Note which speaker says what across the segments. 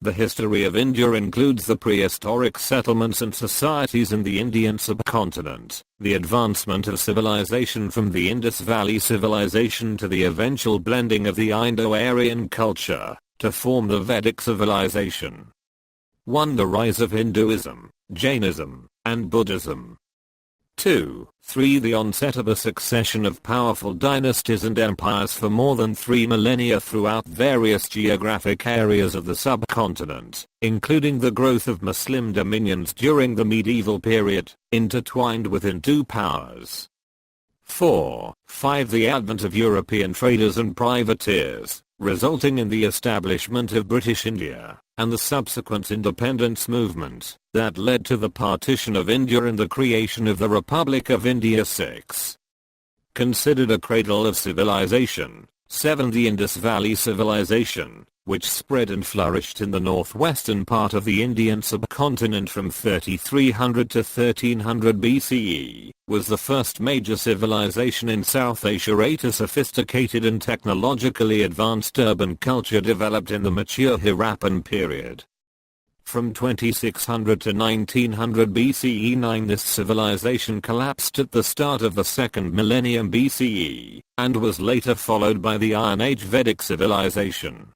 Speaker 1: The history of India includes the prehistoric settlements and societies in the Indian subcontinent, the advancement of civilization from the Indus Valley Civilisation to the eventual blending of the Indo-Aryan culture, to form the Vedic Civilisation. 1. The rise of Hinduism, Jainism, and Buddhism. 2. 3. The onset of a succession of powerful dynasties and empires for more than 3 millennia throughout various geographic areas of the subcontinent, including the growth of Muslim dominions during the medieval period, intertwined with Hindu powers. 4. 5. The advent of European traders and privateers, resulting in the establishment of British India, and the subsequent independence movement, that led to the Partition of India and the creation of the Republic of India. 6. Considered a cradle of civilization. 7. The Indus Valley Civilisation, which spread and flourished in the northwestern part of the Indian subcontinent from 3300 to 1300 BCE, was the first major civilization in South Asia. 8. A sophisticated and technologically advanced urban culture developed in the mature Harappan period. From 2600 to 1900 BCE. 9. This civilization collapsed at the start of the second millennium BCE, and was later followed by the Iron Age Vedic Civilization.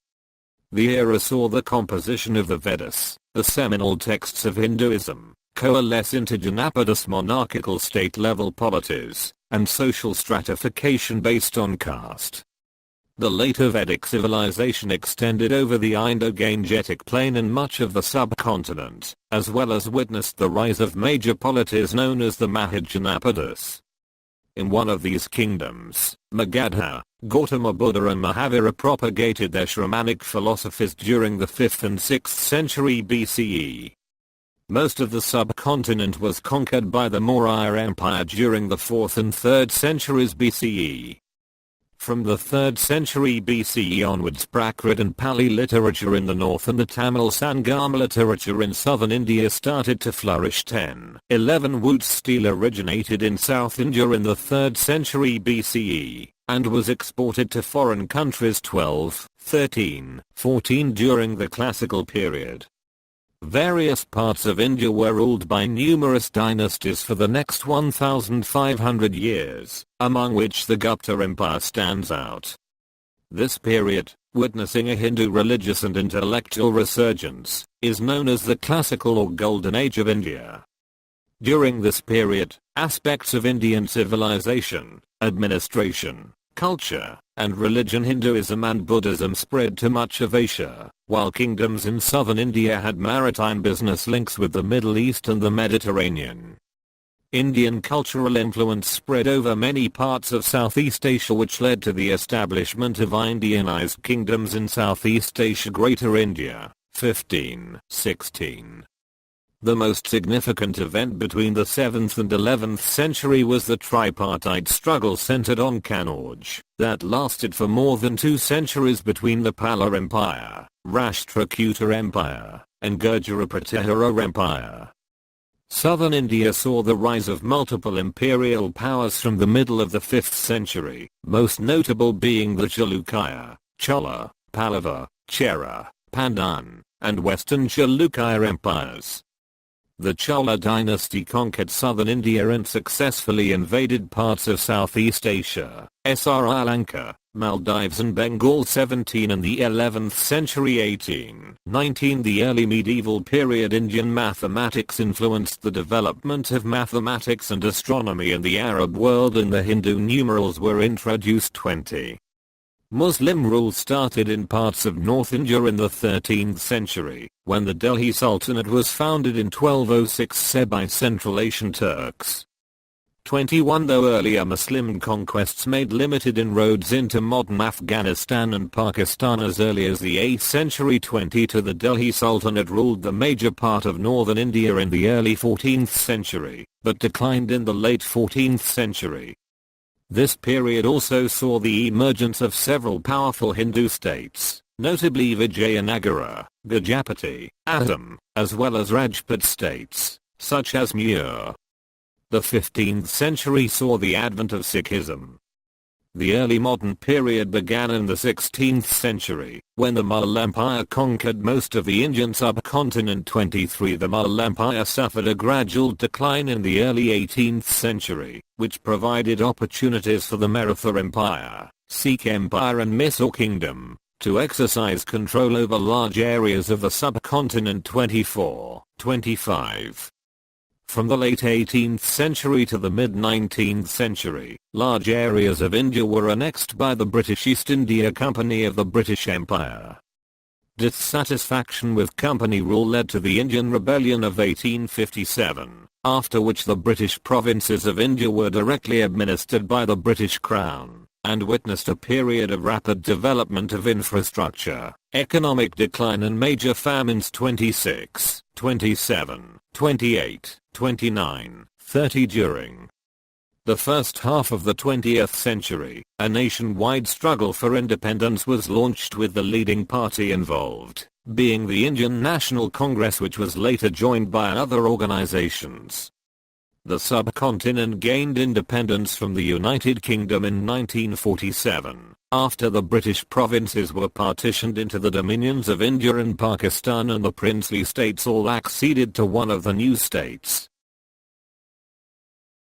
Speaker 1: The era saw the composition of the Vedas, the seminal texts of Hinduism, coalesce into Janapadist monarchical state-level polities, and social stratification based on caste. The later Vedic civilization extended over the Indo-Gangetic plain and much of the subcontinent, as well as witnessed the rise of major polities known as the Mahajanapadis. In one of these kingdoms, Magadha, Gautama Buddha and Mahavira propagated their Shramanic philosophies during the 5th and 6th century BCE. Most of the subcontinent was conquered by the Maurya Empire during the 4th and 3rd centuries BCE. From the 3rd century BCE onwards, Prakrit and Pali literature in the north and the Tamil Sangam literature in southern India started to flourish. 10. 11. Wood steel originated in South India in the 3rd century BCE, and was exported to foreign countries. 12, 13, 14. During the classical period, various parts of India were ruled by numerous dynasties for the next 1,500 years, among which the Gupta Empire stands out. This period, witnessing a Hindu religious and intellectual resurgence, is known as the Classical or Golden Age of India. During this period, aspects of Indian civilization, administration, culture, and religion Hinduism and Buddhism spread to much of Asia, while kingdoms in southern India had maritime business links with the Middle East and the Mediterranean. Indian cultural influence spread over many parts of Southeast Asia, which led to the establishment of Indianized kingdoms in Southeast Asia. Greater India, 15, 16. The most significant event between the 7th and 11th century was the Tripartite Struggle centered on Kannauj, that lasted for more than 2 centuries between the Pala Empire, Rashtrakuta Empire, and Gurjara Pratihara Empire. Southern India saw the rise of multiple imperial powers from the middle of the 5th century, most notable being the Chalukya, Chola, Pallava, Chera, Pandan, and Western Chalukya empires. The Chola dynasty conquered southern India and successfully invaded parts of Southeast Asia, Sri Lanka, Maldives and Bengal. 17. In the 11th century. 18, 19. The early medieval period Indian mathematics influenced the development of mathematics and astronomy in the Arab world, and the Hindu numerals were introduced. 20. Muslim rule started in parts of North India in the 13th century, when the Delhi Sultanate was founded in 1206 by Central Asian Turks. 21. Though earlier Muslim conquests made limited inroads into modern Afghanistan and Pakistan as early as the 8th century. 22. The Delhi Sultanate ruled the major part of northern India in the early 14th century, but declined in the late 14th century. This period also saw the emergence of several powerful Hindu states, notably Vijayanagara, Gajapati, Assam, as well as Rajput states, such as Muir. The 15th century saw the advent of Sikhism. The early modern period began in the 16th century, when the Mughal Empire conquered most of the Indian subcontinent. 23 The Mughal Empire suffered a gradual decline in the early 18th century, which provided opportunities for the Maratha Empire, Sikh Empire and Mysore Kingdom to exercise control over large areas of the subcontinent. 25 From the late 18th century to the mid-19th century, large areas of India were annexed by the British East India Company of the British Empire. Dissatisfaction with company rule led to the Indian Rebellion of 1857, after which the British provinces of India were directly administered by the British Crown, and witnessed a period of rapid development of infrastructure, economic decline and major famines. 26, 27, 28, 29, 30 During the first half of the 20th century, a nationwide struggle for independence was launched with the leading party involved being the Indian National Congress, which was later joined by other organizations. The subcontinent gained independence from the United Kingdom in 1947, after the British provinces were partitioned into the dominions of India and Pakistan, and the princely states all acceded to one of the new states,